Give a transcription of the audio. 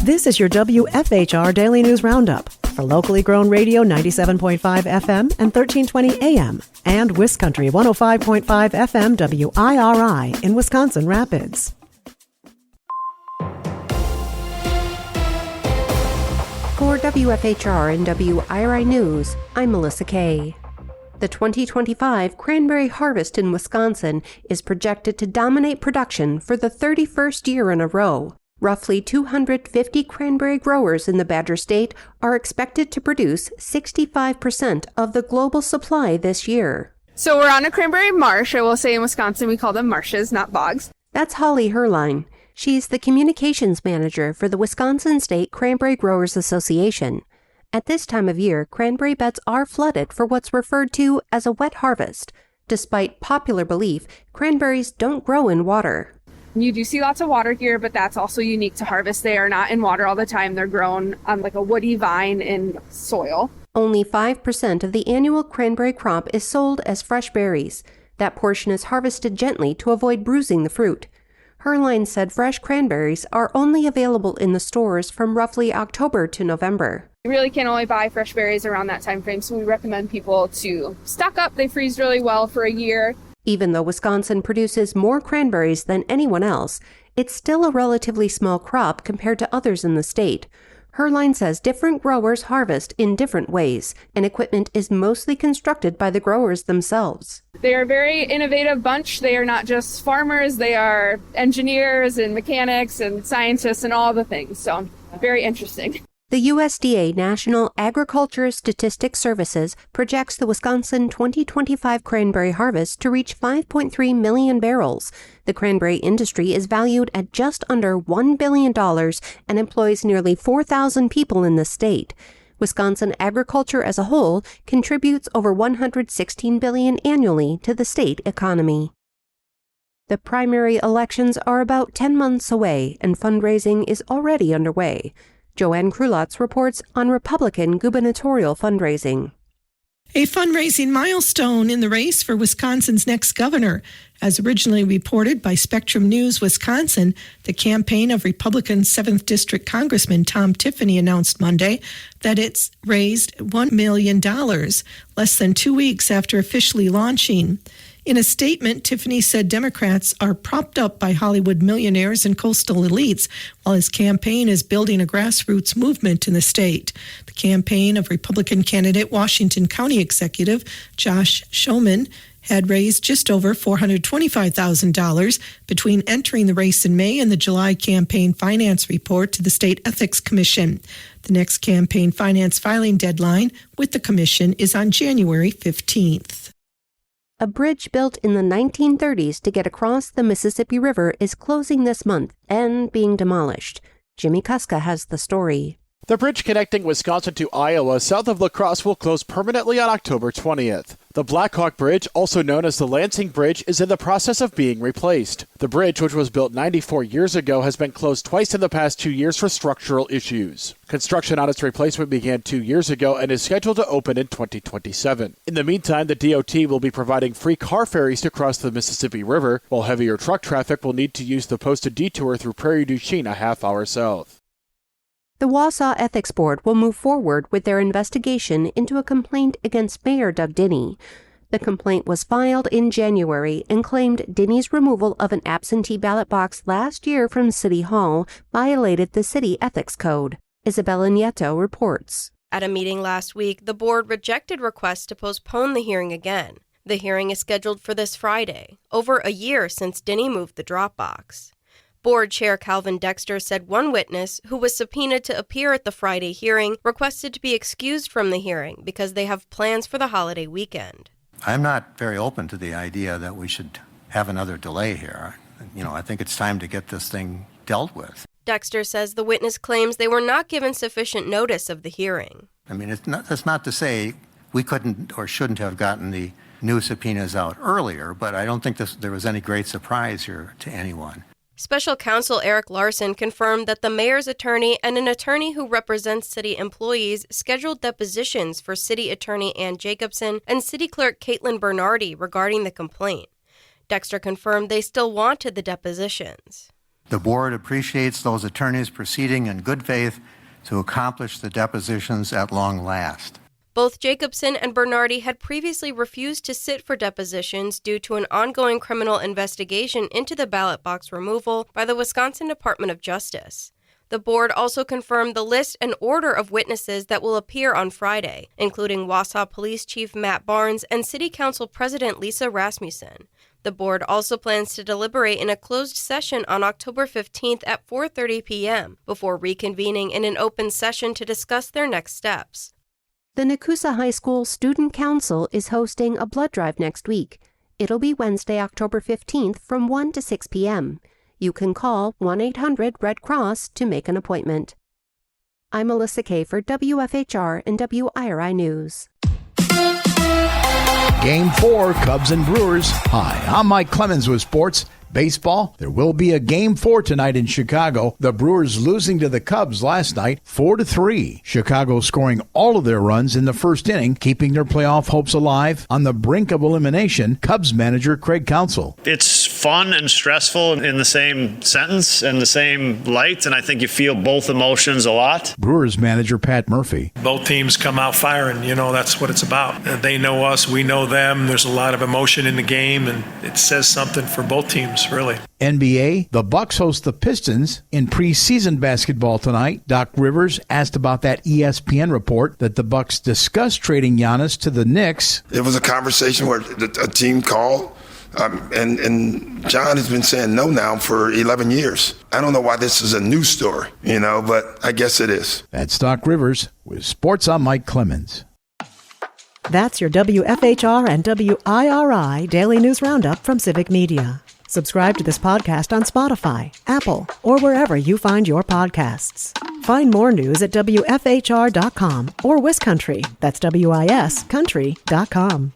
This is your WFHR Daily News Roundup for locally grown radio 97.5 FM and 1320 AM and Wiscountry 105.5 FM WIRI in Wisconsin Rapids. For WFHR and WIRI News, I'm Melissa Kay. The 2025 cranberry harvest in Wisconsin is projected to dominate production for the 31st year in a row. Roughly 250 cranberry growers in the Badger State are expected to produce 65% of the global supply this year. So we're on a cranberry marsh. I will say in Wisconsin we call them marshes, not bogs. That's Holly Herline. She's the communications manager for the Wisconsin State Cranberry Growers Association. At this time of year, cranberry beds are flooded for what's referred to as a wet harvest. Despite popular belief, cranberries don't grow in water. You do see lots of water here, but that's also unique to harvest. They are not in water all the time. They're grown on like a woody vine in soil. Only 5% of the annual cranberry crop is sold as fresh berries. That portion is harvested gently to avoid bruising the fruit. Herline said fresh cranberries are only available in the stores from roughly October to November. You really can only buy fresh berries around that time frame, so we recommend people to stock up. They freeze really well for a year. Even though Wisconsin produces more cranberries than anyone else, it's still a relatively small crop compared to others in the state. Herline says different growers harvest in different ways, and equipment is mostly constructed by the growers themselves. They are a very innovative bunch. They are not just farmers, they are engineers and mechanics and scientists and all the things. So very interesting. The USDA National Agriculture Statistics Services projects the Wisconsin 2025 cranberry harvest to reach 5.3 million barrels. The cranberry industry is valued at just under $1 billion and employs nearly 4,000 people in the state. Wisconsin agriculture as a whole contributes over $116 billion annually to the state economy. The primary elections are about 10 months away, and fundraising is already underway. Joanne Krulotz reports on Republican gubernatorial fundraising. A fundraising milestone in the race for Wisconsin's next governor. As originally reported by Spectrum News Wisconsin, the campaign of Republican 7th District Congressman Tom Tiffany announced Monday that it's raised $1 million, less than 2 weeks after officially launching. In a statement, Tiffany said Democrats are propped up by Hollywood millionaires and coastal elites, while his campaign is building a grassroots movement in the state. The campaign of Republican candidate Washington County Executive Josh Schoeman had raised just over $425,000 between entering the race in May and the July campaign finance report to the State Ethics Commission. The next campaign finance filing deadline with the commission is on January 15th. A bridge built in the 1930s to get across the Mississippi River is closing this month and being demolished. Jimmy Kuska has the story. The bridge connecting Wisconsin to Iowa south of La Crosse will close permanently on October 20th. The Blackhawk Bridge, also known as the Lansing Bridge, is in the process of being replaced. The bridge, which was built 94 years ago, has been closed twice in the past 2 years for structural issues. Construction on its replacement began 2 years ago and is scheduled to open in 2027. In the meantime, the DOT will be providing free car ferries to cross the Mississippi River, while heavier truck traffic will need to use the posted detour through Prairie du Chien a half hour south. The Wausau Ethics Board will move forward with their investigation into a complaint against Mayor Doug Dinney. The complaint was filed in January and claimed Dinney's removal of an absentee ballot box last year from City Hall violated the city ethics code. Isabella Nieto reports. At a meeting last week, the board rejected requests to postpone the hearing again. The hearing is scheduled for this Friday, over a year since Dinney moved the drop box. Board Chair Calvin Dexter said one witness, who was subpoenaed to appear at the Friday hearing, requested to be excused from the hearing because they have plans for the holiday weekend. I'm not very open to the idea that we should have another delay here. I think it's time to get this thing dealt with. Dexter says the witness claims they were not given sufficient notice of the hearing. That's not to say we couldn't or shouldn't have gotten the new subpoenas out earlier, but I don't think there was any great surprise here to anyone. Special Counsel Eric Larson confirmed that the mayor's attorney and an attorney who represents city employees scheduled depositions for City Attorney Ann Jacobson and City Clerk Caitlin Bernardi regarding the complaint. Dexter confirmed they still wanted the depositions. The board appreciates those attorneys proceeding in good faith to accomplish the depositions at long last. Both Jacobson and Bernardi had previously refused to sit for depositions due to an ongoing criminal investigation into the ballot box removal by the Wisconsin Department of Justice. The board also confirmed the list and order of witnesses that will appear on Friday, including Wausau Police Chief Matt Barnes and City Council President Lisa Rasmussen. The board also plans to deliberate in a closed session on October 15th at 4:30 p.m. before reconvening in an open session to discuss their next steps. The Nakusa High School Student Council is hosting a blood drive next week. It'll be Wednesday, October 15th from 1 to 6 p.m. You can call 1-800-RED-CROSS to make an appointment. I'm Melissa Kay for WFHR and WIRI News. Game 4, Cubs and Brewers. Hi, I'm Mike Clemens with Sports. Baseball, there will be a Game 4 tonight in Chicago. The Brewers losing to the Cubs last night 4-3. Chicago scoring all of their runs in the first inning, keeping their playoff hopes alive. On the brink of elimination, Cubs manager Craig Counsell. It's fun and stressful in the same sentence and the same light, and I think you feel both emotions a lot. Brewers manager Pat Murphy. Both teams come out firing. That's what it's about. They know us, we know them. There's a lot of emotion in the game, and it says something for both teams. Really. NBA, the Bucks host the Pistons in preseason basketball tonight. Doc Rivers asked about that ESPN report that the Bucks discussed trading Giannis to the Knicks. It was a conversation where a team called, and John has been saying no now for 11 years. I don't know why this is a news story, but I guess it is. That's Doc Rivers with Sports. I'm Mike Clemens. That's your WFHR and WIRI Daily News Roundup from Civic Media. Subscribe to this podcast on Spotify, Apple, or wherever you find your podcasts. Find more news at WFHR.com or WisCountry, that's WISCountry.com.